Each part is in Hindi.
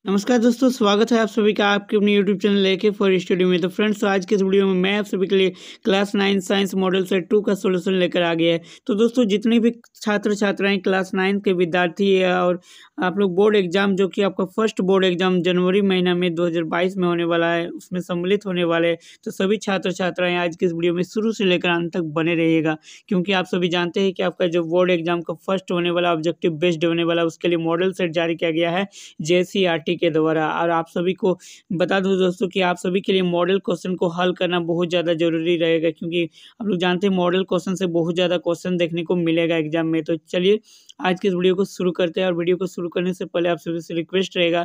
नमस्कार दोस्तों, स्वागत है आप सभी का आपके अपने यूट्यूब चैनल लेके फॉर स्टडी में। तो फ्रेंड्स, आज के इस वीडियो में मैं आप सभी के लिए क्लास 9 साइंस मॉडल सेट 2 का सॉल्यूशन लेकर आ गया है। तो दोस्तों, जितने भी छात्र छात्राएं क्लास 9 के विद्यार्थी है और आप लोग बोर्ड एग्जाम, जो कि आपका फर्स्ट बोर्ड एग्जाम जनवरी महीना में 2022 में होने वाला है, उसमें सम्मिलित होने वाले हैं। तो सभी छात्र छात्राएं आज के इस वीडियो में शुरू से लेकर अंत तक बने रहिएगा, क्योंकि आप सभी जानते हैं कि आपका जो बोर्ड एग्जाम का फर्स्ट होने वाला ऑब्जेक्टिव बेस्ड होने वाला, उसके लिए मॉडल सेट जारी किया गया है JCRT के द्वारा। और आप सभी को बता दूं दोस्तों कि आप सभी के लिए मॉडल क्वेश्चन को हल करना बहुत ज़्यादा जरूरी रहेगा, क्योंकि आप लोग जानते हैं मॉडल क्वेश्चन से बहुत ज़्यादा क्वेश्चन देखने को मिलेगा एग्जाम में। तो चलिए आज के इस वीडियो को शुरू करते हैं। और वीडियो को शुरू करने से पहले आप सभी से रिक्वेस्ट रहेगा,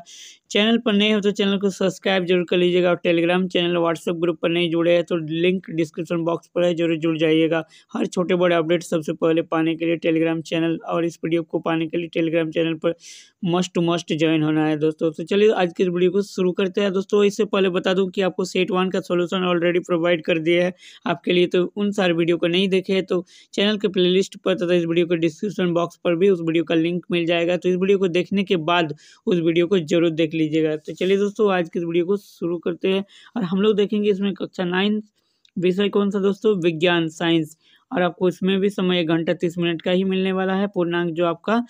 चैनल पर नए हो तो चैनल को सब्सक्राइब जरूर कर लीजिएगा। और टेलीग्राम चैनल व्हाट्सएप ग्रुप पर नहीं जुड़े हैं तो लिंक डिस्क्रिप्शन बॉक्स पर है, जरूर जुड़ जाइएगा। हर छोटे बड़े अपडेट सबसे पहले पाने के लिए टेलीग्राम चैनल और इस वीडियो को पाने के लिए टेलीग्राम चैनल पर मस्ट ज्वाइन होना है दोस्तों। तो चलिए आज की इस वीडियो को शुरू करते हैं दोस्तों। इससे पहले बता दूं कि आपको सेट 1 का सॉल्यूशन ऑलरेडी प्रोवाइड कर दिया है आपके लिए, तो उन सारे वीडियो को नहीं देखे तो चैनल के प्लेलिस्ट पर तथा इस वीडियो के डिस्क्रिप्शन बॉक्स पर भी उस वीडियो का लिंक मिल जाएगा। तो इस वीडियो को देखने के बाद उस वीडियो को जरूर देख लीजिएगा। तो चलिए दोस्तों आज की इस वीडियो को शुरू करते हैं। और हम लोग देखेंगे इसमें कक्षा 9 विषय कौन सा दोस्तों, विज्ञान साइंस। और आपको इसमें भी समय 1 घंटा 30 मिनट का ही मिलने वाला है। पूर्णांक जो आपका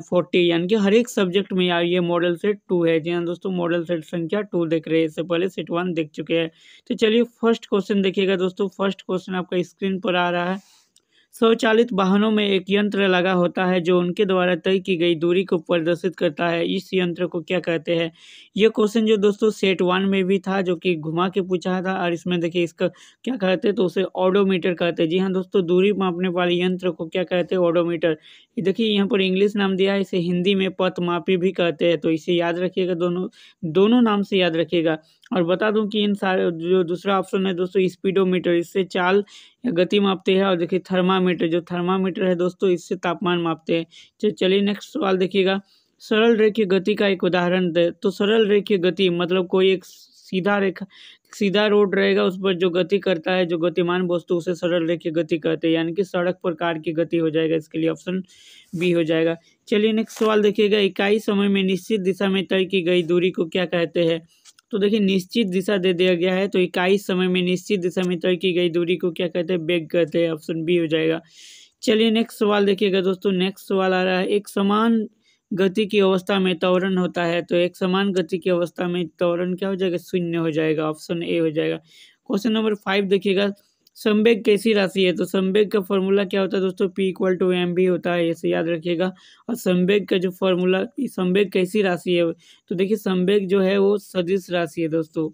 40, यानी कि हर एक सब्जेक्ट में यार ये मॉडल सेट 2 है। जी हाँ दोस्तों, मॉडल सेट संख्या 2 देख रहे हैं, इससे पहले सेट 1 देख चुके हैं। तो चलिए फर्स्ट क्वेश्चन देखिएगा दोस्तों। फर्स्ट क्वेश्चन आपका स्क्रीन पर आ रहा है। स्वचालित वाहनों में एक यंत्र लगा होता है जो उनके द्वारा तय की गई दूरी को प्रदर्शित करता है। इस यंत्र को क्या कहते हैं? ये क्वेश्चन जो दोस्तों सेट 1 में भी था, जो कि घुमा के पूछा था। और इसमें देखिए इसका क्या कहते हैं, तो उसे ऑडोमीटर कहते हैं। जी हाँ दोस्तों, दूरी मापने वाले यंत्र को क्या कहते हैं? ऑडोमीटर। ये देखिए यहाँ पर इंग्लिश नाम दिया है, इसे हिंदी में पथमापी भी कहते हैं। तो इसे याद रखिएगा, दोनों दोनों नाम से याद रखिएगा। और बता दूं कि इन सारे जो दूसरा ऑप्शन है दोस्तों, स्पीडोमीटर, इससे चाल या गति मापते हैं। और देखिए थर्मामीटर, जो थर्मामीटर है दोस्तों, इससे तापमान मापते हैं। चलिए नेक्स्ट सवाल देखिएगा। सरल रेखीय गति का एक उदाहरण दे। तो सरल रेखीय गति मतलब कोई एक सीधा रोड रहेगा, उस पर जो गति करता है, जो गतिमान वस्तु, उसे सरल रेखीय गति कहते हैं, यानी कि सड़क पर कार की गति हो जाएगा। इसके लिए ऑप्शन बी हो जाएगा। चलिए नेक्स्ट सवाल देखिएगा। इकाई समय में निश्चित दिशा में तय की गई दूरी को क्या कहते हैं? तो देखिए निश्चित दिशा दे दिया गया है, तो इकाई समय में निश्चित दिशा में तय की गई दूरी को क्या कहते हैं? वेग कहते हैं। ऑप्शन बी हो जाएगा। चलिए नेक्स्ट सवाल देखिएगा दोस्तों। नेक्स्ट सवाल आ रहा है, एक समान गति की अवस्था में त्वरण होता है। तो एक समान गति की अवस्था में त्वरण क्या हो जाएगा? शून्य हो जाएगा। ऑप्शन ए हो जाएगा। क्वेश्चन नंबर 5 देखिएगा। संवेग कैसी राशि है? तो संवेग का फॉर्मूला क्या होता है दोस्तों? P = mv होता है, इसे याद रखिएगा। और संवेग का जो फॉर्मूला, संवेग कैसी राशि है? तो देखिए संवेग जो है वो सदिश राशि है दोस्तों।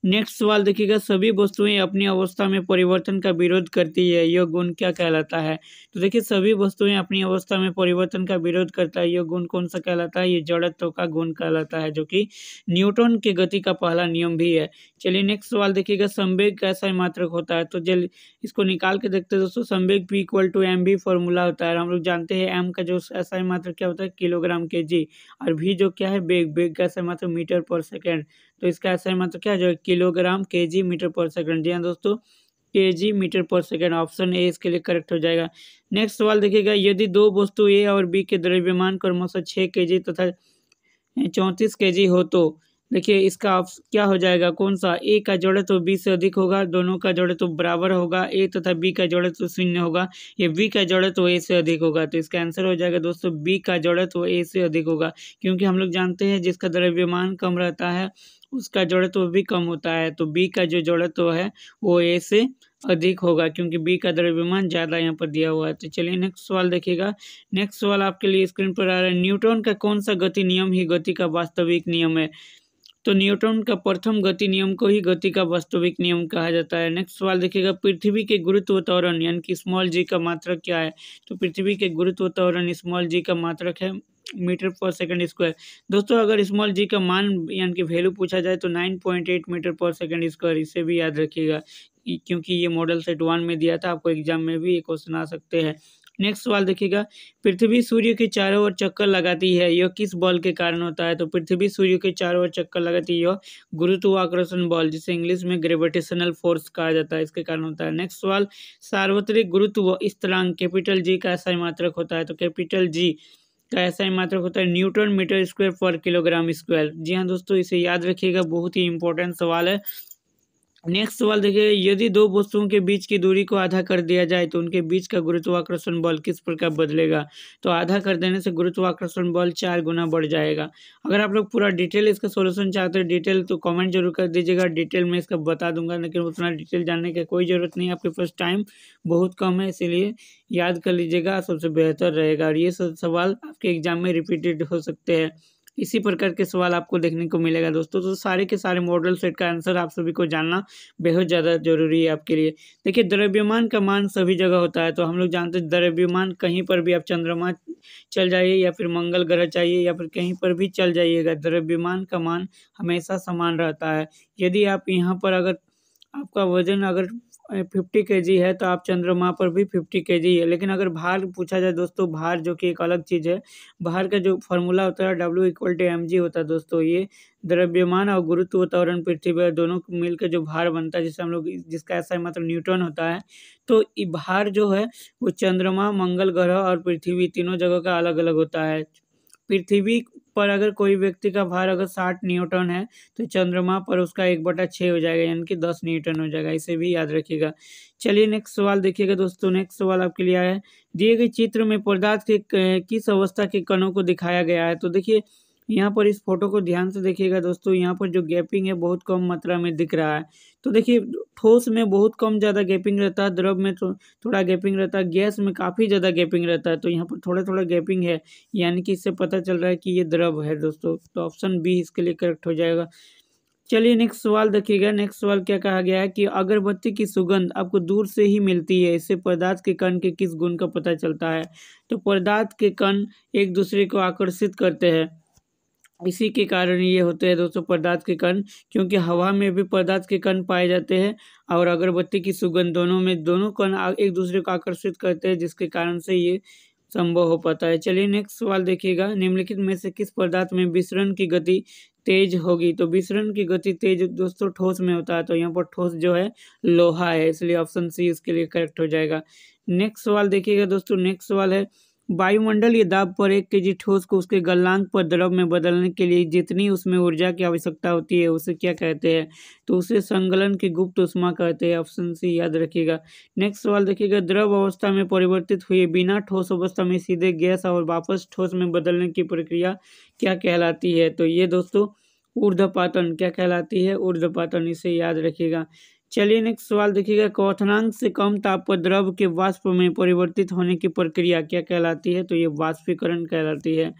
नेक्स्ट सवाल देखिएगा। सभी वस्तुएं अपनी अवस्था में परिवर्तन का विरोध करती है, यह गुण क्या कहलाता है? तो देखिए सभी वस्तुएं अपनी अवस्था में परिवर्तन का विरोध करता है, यह गुण कौन सा कहलाता है? ये जड़त्व का गुण कहलाता है, जो कि न्यूटन के गति का पहला नियम भी है। चलिए नेक्स्ट सवाल देखिएगा। संवेग कैसा मात्रक होता है? तो जल इसको निकाल के देखते हैं दोस्तों। संवेग P = mv फॉर्मूला होता है। हम लोग जानते हैं m का जो ऐसा मात्रक क्या होता है? Kilogram KG. और v जो क्या है? वेग का ऐसा मात्रक मीटर पर सेकेंड। तो इसका ऐसा मतलब क्या जो किलोग्राम केजी मीटर पर सेकंड। जी हाँ दोस्तों, केजी मीटर पर सेकंड। ऑप्शन ए इसके लिए करेक्ट हो जाएगा। नेक्स्ट सवाल देखिएगा। यदि दो वस्तु ए और बी के द्रव्यमान क्रमशः 6 केजी तथा 34 केजी हो, तो देखिए इसका क्या हो जाएगा? कौन सा? ए का जड़त्व बी से अधिक होगा, दोनों का जड़त्व बराबर होगा, ए तथा बी का जड़त्व शून्य होगा, या बी का जड़त्व ए से अधिक होगा। तो इसका आंसर हो जाएगा दोस्तों बी का जड़त्व ए से अधिक होगा, क्योंकि हम लोग जानते हैं जिसका द्रव्यमान कम रहता है उसका जड़त्व भी कम होता है। तो बी का जो जड़त्व है वो ए से अधिक होगा, क्योंकि बी का द्रव्यमान ज़्यादा यहाँ पर दिया हुआ है। तो चलिए नेक्स्ट सवाल देखिएगा। नेक्स्ट सवाल आपके लिए स्क्रीन पर आ रहा है। न्यूटन का कौन सा गति नियम ही गति का वास्तविक नियम है? तो न्यूटन का प्रथम गति नियम को ही गति का वास्तविक नियम कहा जाता है। नेक्स्ट सवाल देखिएगा। पृथ्वी के गुरुत्व त्वरण यानी कि स्मॉल जी का मात्रक क्या है? तो पृथ्वी के गुरुत्व त्वरण स्मॉल जी का मात्रक है मीटर पर सेकंड स्क्वायर। दोस्तों अगर स्मॉल जी का मान यानी कि वैल्यू पूछा जाए तो 9.8 मीटर पर सेकंड स्क्वायर, इसे भी याद रखिएगा, क्योंकि ये मॉडल सेट 1 में दिया था। आपको एग्जाम में भी ये क्वेश्चन आ सकते हैं। नेक्स्ट सवाल देखिएगा। पृथ्वी सूर्य के चारों ओर चक्कर लगाती है, यह किस बल के कारण होता है? तो पृथ्वी सूर्य के चारों ओर चक्कर लगाती है, यह गुरुत्वाकर्षण बल, जिसे इंग्लिश में ग्रेविटेशनल फोर्स कहा जाता है, इसके कारण होता है। नेक्स्ट सवाल। सार्वत्रिक गुरुत्व स्थिरांक कैपिटल जी का ऐसा मात्रक होता है? तो कैपिटल जी का SI मात्रक होता है न्यूटन मीटर स्क्वायर पर किलोग्राम स्क्वायर। जी हाँ दोस्तों, इसे याद रखिएगा, बहुत ही इंपॉर्टेंट सवाल है। नेक्स्ट सवाल देखिए, यदि दो वस्तुओं के बीच की दूरी को आधा कर दिया जाए तो उनके बीच का गुरुत्वाकर्षण बल किस प्रकार बदलेगा। तो आधा कर देने से गुरुत्वाकर्षण बल 4 गुना बढ़ जाएगा। अगर आप लोग पूरा डिटेल इसका सॉल्यूशन चाहते हैं डिटेल, तो कमेंट जरूर कर दीजिएगा, डिटेल में इसका बता दूंगा, लेकिन उतना डिटेल जानने की कोई ज़रूरत नहीं है, आपके पास टाइम बहुत कम है, इसीलिए याद कर लीजिएगा, सबसे बेहतर रहेगा। और ये सब सवाल आपके एग्जाम में रिपीटेड हो सकते हैं, इसी प्रकार के सवाल आपको देखने को मिलेगा दोस्तों। तो सारे के सारे मॉडल सेट का आंसर आप सभी को जानना बेहद ज़्यादा जरूरी है आपके लिए। देखिए, द्रव्यमान का मान सभी जगह होता है, तो हम लोग जानते हैं द्रव्यमान कहीं पर भी, आप चंद्रमा चल जाइए या फिर मंगल ग्रह चाहिए या फिर कहीं पर भी चल जाइएगा, द्रव्यमान का मान हमेशा समान रहता है। यदि आप यहाँ पर अगर आपका वजन अगर 50 kg है तो आप चंद्रमा पर भी 50 kg है। लेकिन अगर भार पूछा जाए दोस्तों, भार जो कि एक अलग चीज़ है, भार का जो फॉर्मूला होता है W = mg होता है दोस्तों। ये द्रव्यमान और गुरुत्व त्वरण पृथ्वी दोनों को मिलकर जो भार बनता है, जिसे हम लोग जिसका SI मतलब न्यूटन होता है, तो ये भार जो है वो चंद्रमा, मंगल ग्रह और पृथ्वी तीनों जगह का अलग अलग होता है। पृथ्वी पर अगर कोई व्यक्ति का भार अगर 60 न्यूटन है तो चंद्रमा पर उसका 1/6 हो जाएगा, यानी कि 10 न्यूटन हो जाएगा, इसे भी याद रखिएगा। चलिए नेक्स्ट सवाल देखिएगा दोस्तों। नेक्स्ट सवाल आपके लिए आया है, दिए गए चित्र में पदार्थ के किस अवस्था के कणों को दिखाया गया है। तो देखिए, यहाँ पर इस फोटो को ध्यान से देखिएगा दोस्तों, यहाँ पर जो गैपिंग है बहुत कम मात्रा में दिख रहा है। तो देखिए, ठोस में बहुत कम ज़्यादा गैपिंग रहता है, द्रव में थोड़ा गैपिंग रहता है, गैस में काफ़ी ज़्यादा गैपिंग रहता है, तो यहाँ पर थोड़ा थोड़ा गैपिंग है, यानी कि इससे पता चल रहा है कि ये द्रव है दोस्तों। तो ऑप्शन बी इसके लिए करेक्ट हो जाएगा। चलिए नेक्स्ट सवाल देखिएगा। नेक्स्ट सवाल क्या कहा गया है कि अगरबत्ती की सुगंध आपको दूर से ही मिलती है, इससे पदार्थ के कण के किस गुण का पता चलता है। तो पदार्थ के कण एक दूसरे को आकर्षित करते हैं, इसी के कारण ये होते हैं दोस्तों पदार्थ के कण, क्योंकि हवा में भी पदार्थ के कण पाए जाते हैं और अगरबत्ती की सुगंध दोनों में दोनों कण एक दूसरे को आकर्षित करते हैं, जिसके कारण से ये संभव हो पाता है। चलिए नेक्स्ट सवाल देखिएगा, निम्नलिखित में से किस पदार्थ में विसरण की गति तेज होगी। तो विसरण की गति तेज दोस्तों ठोस में होता है, तो यहाँ पर ठोस जो है लोहा है, इसलिए ऑप्शन सी इसके लिए करेक्ट हो जाएगा। नेक्स्ट सवाल देखिएगा दोस्तों। नेक्स्ट सवाल है, वायुमंडलीय दाब पर 1 kg ठोस को उसके गलनांक पर द्रव में बदलने के लिए जितनी उसमें ऊर्जा की आवश्यकता होती है उसे क्या कहते हैं। तो उसे संगलन की गुप्त ऊष्मा कहते हैं, ऑप्शन सी याद रखिएगा। नेक्स्ट सवाल देखिएगा, द्रव अवस्था में परिवर्तित हुए बिना ठोस अवस्था में सीधे गैस और वापस ठोस में बदलने की प्रक्रिया क्या कहलाती है। तो ये दोस्तों ऊर्ध्वपातन क्या कहलाती है, ऊर्ध्वपातन, इसे याद रखिएगा। चलिए नेक्स्ट सवाल देखिएगा, क्वथनांक से कम ताप पर द्रव के वाष्प में परिवर्तित होने की प्रक्रिया क्या कहलाती है। तो ये वाष्पीकरण कहलाती है।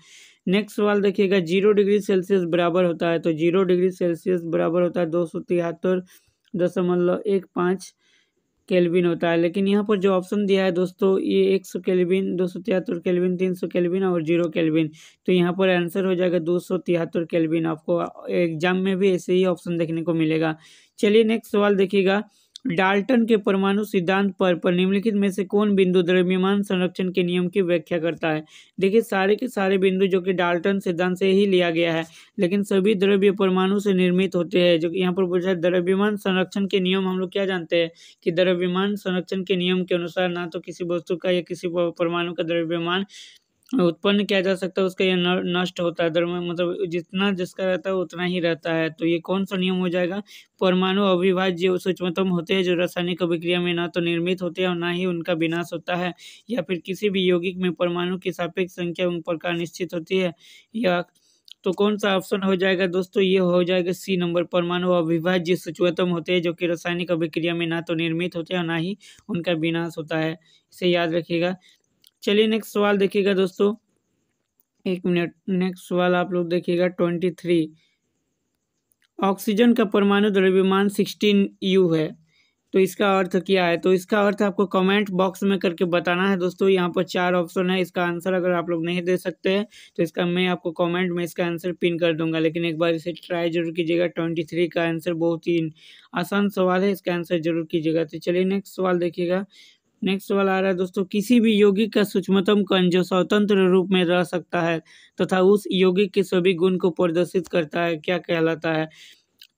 नेक्स्ट सवाल देखिएगा, 0 डिग्री सेल्सियस बराबर होता है। तो 0 डिग्री सेल्सियस बराबर होता है 273.15 केल्विन होता है। लेकिन यहाँ पर जो ऑप्शन दिया है दोस्तों, ये 100 केल्विन, 273 केल्विन, 300 केल्विन और 0 केल्विन, तो यहाँ पर आंसर हो जाएगा 273 केल्विन। आपको एग्जाम में भी ऐसे ही ऑप्शन देखने को मिलेगा। चलिए नेक्स्ट सवाल देखिएगा, डाल्टन के परमाणु सिद्धांत पर निम्नलिखित में से कौन बिंदु द्रव्यमान संरक्षण के नियम की व्याख्या करता है। देखिए, सारे के सारे बिंदु जो कि डाल्टन सिद्धांत से ही लिया गया है, लेकिन सभी द्रव्य परमाणु से निर्मित होते हैं। जो कि यहाँ पर पूछा है द्रव्यमान संरक्षण के नियम, हम लोग क्या जानते हैं कि द्रव्यमान संरक्षण के नियम के अनुसार ना तो किसी वस्तु का या किसी परमाणु का द्रव्यमान उत्पन्न किया जा सकता है, उसका यह नष्ट होता है, मतलब जितना जिसका रहता है उतना ही रहता है। तो ये कौन सा नियम हो जाएगा, परमाणु अविभाज्य सूक्ष्मतम होते हैं जो रासायनिक अभिक्रिया में ना तो निर्मित होते हैं और ना ही उनका विनाश होता है, या फिर किसी भी यौगिक में परमाणु की सापेक्ष संख्या उन प्रकार निश्चित होती है, या तो कौन सा ऑप्शन हो जाएगा दोस्तों, ये हो जाएगा सी नंबर, परमाणु अविभाज्य सूक्ष्मतम होते हैं जो कि रासायनिक अभिक्रिया में ना तो निर्मित होते हैं और ना ही उनका विनाश होता है, इसे याद रखिएगा। चलिए नेक्स्ट सवाल देखिएगा दोस्तों, एक मिनट। नेक्स्ट सवाल आप लोग देखिएगा 23, ऑक्सीजन का परमाणु द्रव्यमान 16U है, तो इसका अर्थ क्या है। तो इसका अर्थ आपको कमेंट बॉक्स में करके बताना है दोस्तों। यहाँ पर 4 ऑप्शन है, इसका आंसर अगर आप लोग नहीं दे सकते हैं तो इसका मैं आपको कमेंट में इसका आंसर पिन कर दूंगा, लेकिन एक बार इसे ट्राई जरूर कीजिएगा। 23 का आंसर बहुत ही आसान सवाल है, इसका आंसर जरूर कीजिएगा। तो चलिए नेक्स्ट सवाल देखिएगा। नेक्स्ट सवाल आ रहा है दोस्तों, किसी भी यौगिक का सूक्ष्मतम कण जो स्वतंत्र रूप में रह सकता है तथा उस यौगिक के सभी गुण को प्रदर्शित करता है क्या कहलाता है।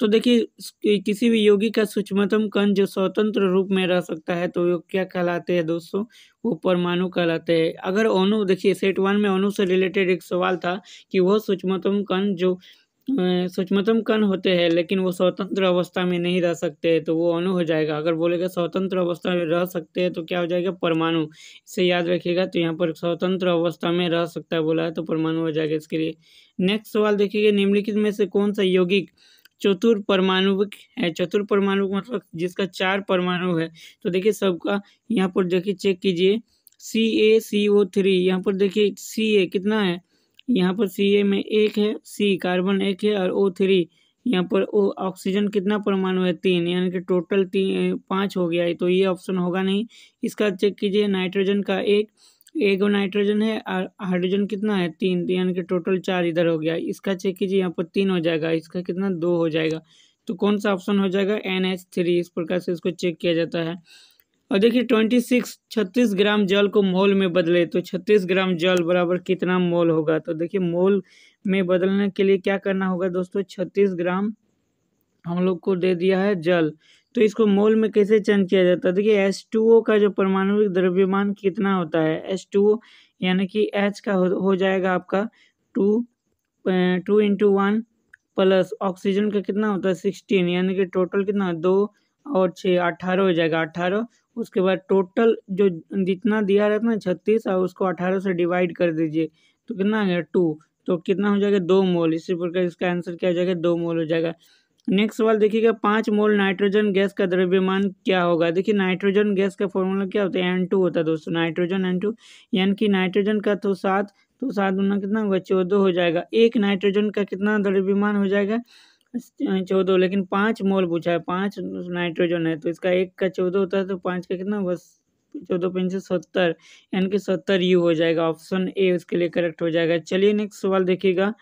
तो देखिए किसी भी यौगिक का सूक्ष्मतम कण जो स्वतंत्र रूप में रह सकता है तो वो क्या कहलाते हैं दोस्तों, वो परमाणु कहलाते हैं। अगर अणु, देखिए सेट 1 में अणु से रिलेटेड एक सवाल था कि वह सूक्ष्मतम कण जो सूक्ष्मतम कण होते हैं लेकिन वो स्वतंत्र अवस्था में नहीं रह सकते, तो वो अणु हो जाएगा। अगर बोलेगा स्वतंत्र अवस्था में रह सकते हैं तो क्या हो जाएगा, परमाणु। इसे याद रखिएगा। तो यहाँ पर स्वतंत्र अवस्था में रह सकता है बोला है तो परमाणु हो जाएगा इसके लिए। नेक्स्ट सवाल देखिएगा, निम्नलिखित में से कौन सा यौगिक चतुर्परमाणुक है। चतुर्परमाणुक मतलब जिसका 4 परमाणु है। तो देखिए सबका यहाँ पर देखिए चेक कीजिए, CaCO3, यहाँ पर देखिए Ca कितना है, यहाँ पर Ca में 1 है, C कार्बन 1 है और O3 यहाँ पर ऑक्सीजन कितना परमाणु है, 3, यानी कि टोटल 5 हो गया है। तो ये ऑप्शन होगा नहीं। इसका चेक कीजिए, नाइट्रोजन का एक नाइट्रोजन है और हाइड्रोजन कितना है, 3, यानी कि टोटल 4 इधर हो गया। इसका चेक कीजिए, यहाँ पर 3 हो जाएगा, इसका कितना 2 हो जाएगा। तो कौन सा ऑप्शन हो जाएगा, NH3। इस प्रकार से इसको चेक किया जाता है। और देखिए 36 ग्राम जल को मोल में बदले तो 36 ग्राम जल बराबर कितना मोल होगा। तो देखिए मोल में बदलने के लिए क्या करना होगा दोस्तों, 36 ग्राम हम लोग को दे दिया है जल, तो इसको मोल में कैसे चेंज किया जाता है। देखिए H2O का जो परमाणुविक द्रव्यमान कितना होता है, H2O यानी कि H का हो जाएगा आपका 2 इंटू 1 प्लस ऑक्सीजन का कितना होता है 16, यानी कि टोटल कितना 2 और 6 18 हो जाएगा 18। उसके बाद टोटल जो जितना दिया रहता है ना 36 और उसको 18 से डिवाइड कर दीजिए तो कितना आ गया 2, तो कितना हो जाएगा 2 मोल। इसी प्रकार इसका आंसर क्या हो जाएगा, 2 मोल हो जाएगा। नेक्स्ट सवाल देखिएगा, 5 मोल नाइट्रोजन गैस का द्रव्यमान क्या होगा। देखिए नाइट्रोजन गैस का फॉर्मूला क्या होता है, N2 होता है दोस्तों, नाइट्रोजन N2, यानी कि नाइट्रोजन का तो 7, तो 7 दूना कितना होगा 14 हो जाएगा। एक नाइट्रोजन का कितना द्रव्यमान हो जाएगा 14, लेकिन 5 मोल पूछा है, 5 नाइट्रोजन है तो इसका एक का 14 होता है तो 5 का कितना बस 14 5 70, यानी कि 70 U हो जाएगा। ऑप्शन ए उसके लिए करेक्ट हो जाएगा। चलिए नेक्स्ट सवाल देखिएगा,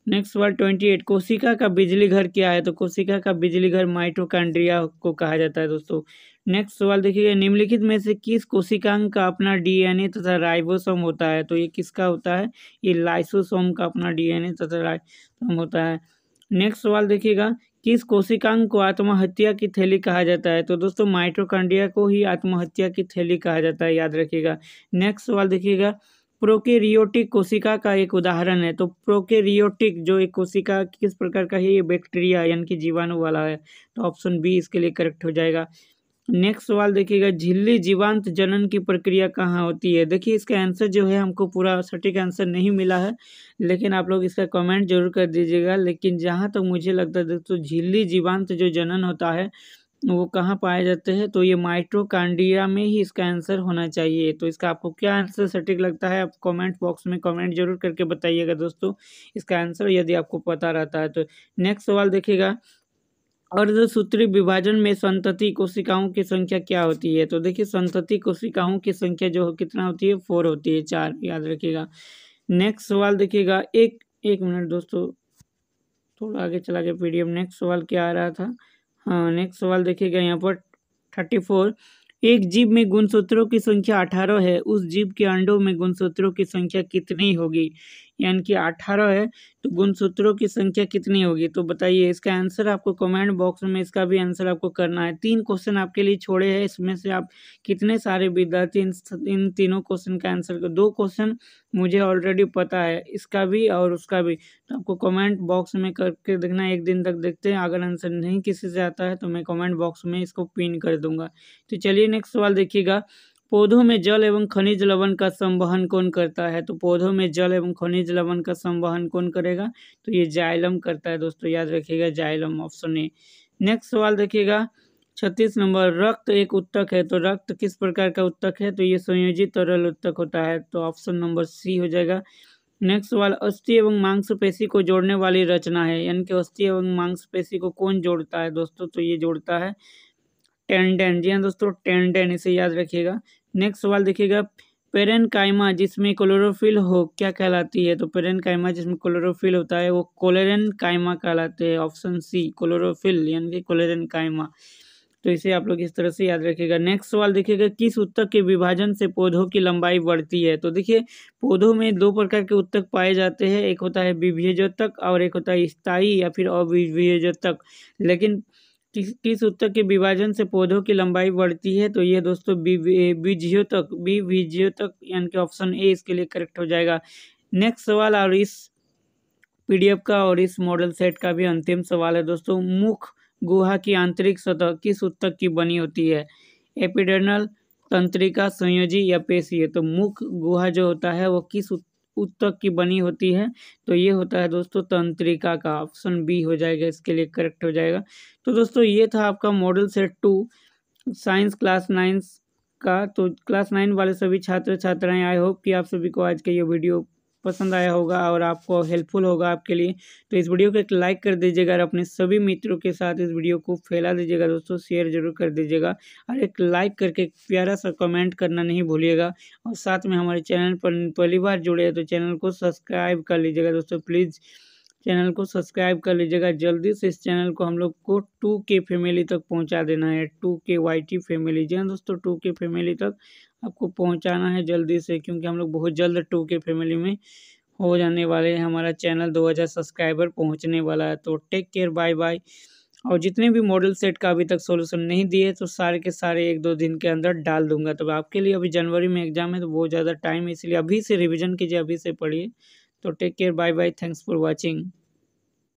नेक्स्ट सवाल 28, कोशिका का बिजली घर क्या है। तो कोशिका का बिजली घर माइटोकॉन्ड्रिया को कहा जाता है दोस्तों। नेक्स्ट सवाल देखिएगा, निम्नलिखित में से किस कोशिकांग का अपना DNA तथा राइबोसोम होता है। तो ये किसका होता है, ये लाइसोसोम का अपना DNA तथा राइबोसोम होता है। नेक्स्ट सवाल देखिएगा, किस कोशिकांग को आत्महत्या की थैली कहा जाता है। तो दोस्तों माइटोकॉन्ड्रिया को ही आत्महत्या की थैली कहा जाता है, याद रखिएगा। नेक्स्ट सवाल देखिएगा, प्रोकैरियोटिक कोशिका का एक उदाहरण है। तो प्रोकैरियोटिक जो एक कोशिका किस प्रकार का है, ये बैक्टीरिया यानी कि जीवाणु वाला है, तो ऑप्शन बी इसके लिए करेक्ट हो जाएगा। नेक्स्ट सवाल देखिएगा, झिल्ली जीवांत जनन की प्रक्रिया कहाँ होती है। देखिए इसका आंसर जो है हमको पूरा सटीक आंसर नहीं मिला है, लेकिन आप लोग इसका कमेंट जरूर कर दीजिएगा। लेकिन जहाँ तक मुझे लगता है दोस्तों, झिल्ली जीवांत जो जनन होता है वो कहाँ पाए जाते हैं, तो ये माइटोकॉन्ड्रिया में ही इसका आंसर होना चाहिए। तो इसका आपको क्या आंसर सटीक लगता है, आप कमेंट बॉक्स में कमेंट जरूर करके बताइएगा दोस्तों इसका आंसर, यदि आपको पता रहता है तो। नेक्स्ट सवाल देखिएगा, अर्धसूत्री विभाजन में संतति कोशिकाओं की संख्या क्या होती है। तो देखिए संतति कोशिकाओं की संख्या जो कितना होती है, 4 होती है, 4, याद रखिएगा। नेक्स्ट सवाल देखिएगा, एक मिनट दोस्तों, थोड़ा आगे चला गया पीडीएफ। नेक्स्ट सवाल क्या आ रहा था, हाँ नेक्स्ट सवाल देखिएगा यहाँ पर 34, एक जीव में गुणसूत्रों की संख्या 18 है, उस जीव के अंडों में गुणसूत्रों की संख्या कितनी होगी। यानी कि 18 है तो गुणसूत्रों की संख्या कितनी होगी, तो बताइए। इसका आंसर आपको कमेंट बॉक्स में इसका भी आंसर आपको करना है। 3 क्वेश्चन आपके लिए छोड़े हैं, इसमें से आप कितने सारे विद्यार्थी इन तीनों क्वेश्चन का आंसर कर। 2 क्वेश्चन मुझे ऑलरेडी पता है, इसका भी और उसका भी, तो आपको कमेंट बॉक्स में करके देखना, एक दिन तक देखते हैं। अगर आंसर नहीं किसी से आता है तो मैं कमेंट बॉक्स में इसको पिन कर दूंगा। तो चलिए नेक्स्ट सवाल देखिएगा, पौधों में जल एवं खनिज लवण का संवहन कौन करता है। तो पौधों में जल एवं खनिज लवण का संवहन कौन करेगा, तो ये जाइलम करता है दोस्तों, याद रखिएगा जाइलम, ऑप्शन ए। नेक्स्ट सवाल देखिएगा 36 नंबर, रक्त एक उत्तक है। तो रक्त किस प्रकार का उत्तक है, तो ये संयोजित तरल उत्तक होता है, तो ऑप्शन नंबर सी हो जाएगा। नेक्स्ट सवाल, अस्थि एवं मांसपेशी को जोड़ने वाली रचना है, यानी कि अस्थि एवं मांसपेशी को कौन जोड़ता है दोस्तों, तो ये जोड़ता है टेंडेन। जी हाँ दोस्तों, टेंडेन, इसे याद रखिएगा। नेक्स्ट सवाल देखिएगा, पेरेनकाइमा जिसमें क्लोरोफिल हो क्या कहलाती है। तो पेरेनकाइमा जिसमें क्लोरोफिल होता है वो कोलेरेनकाइमा कहलाते हैं, ऑप्शन सी क्लोरोफिल यानी कि कोलेरेनकाइमा। तो इसे आप लोग इस तरह से याद रखिएगा। नेक्स्ट सवाल देखिएगा, किस उत्तक के विभाजन से पौधों की लंबाई बढ़ती है। तो देखिए पौधों में दो प्रकार के उत्तक पाए जाते हैं, एक होता है विभेजोत्तक और एक होता है स्थायी या फिर अविभेजोत्तक। लेकिन किस उत्तक के विभाजन से पौधों की लंबाई बढ़ती है, तो ये दोस्तों विभेजोत्तक यानी कि ऑप्शन ए इसके लिए करेक्ट हो जाएगा। नेक्स्ट सवाल और इस पीडीएफ का और इस मॉडल सेट का भी अंतिम सवाल है दोस्तों, मुख गुहा की आंतरिक सतह किस उत्तक की बनी होती है, एपिडर्नल, तंत्रिका, संयोजी या पेशीय। तो मुख गुहा जो होता है वो किस उत्तक की बनी होती है, तो ये होता है दोस्तों तंत्रिका का, ऑप्शन बी हो जाएगा इसके लिए करेक्ट हो जाएगा। तो दोस्तों ये था आपका मॉडल सेट 2 साइंस क्लास 9 का। तो क्लास 9 वाले सभी छात्र छात्राएं, आई होप कि आप सभी को आज का ये वीडियो पसंद आया होगा और आपको हेल्पफुल होगा आपके लिए। तो इस वीडियो को एक लाइक कर दीजिएगा और अपने सभी मित्रों के साथ इस वीडियो को फैला दीजिएगा दोस्तों, शेयर जरूर कर दीजिएगा और एक लाइक करके एक प्यारा सा कमेंट करना नहीं भूलिएगा। और साथ में हमारे चैनल पर पहली बार जुड़े हैं तो चैनल को सब्सक्राइब कर लीजिएगा दोस्तों, प्लीज़ चैनल को सब्सक्राइब कर लीजिएगा। जल्दी से इस चैनल को हम लोग को 2K फैमिली तक पहुंचा देना है, 2K YT फैमिली। जी हाँ दोस्तों, 2K फैमिली तक आपको पहुंचाना है जल्दी से, क्योंकि हम लोग बहुत जल्द 2K फैमिली में हो जाने वाले हैं। हमारा चैनल 2000 सब्सक्राइबर पहुंचने वाला है। तो टेक केयर, बाय बाय। और जितने भी मॉडल सेट का अभी तक सॉल्यूशन नहीं दिए तो सारे के सारे 1-2 दिन के अंदर डाल दूंगा। तो आपके लिए अभी जनवरी में एग्जाम है तो बहुत ज़्यादा टाइम है, इसलिए अभी से रिविजन कीजिए, अभी से पढ़िए। तो take care, bye bye, thanks for watching.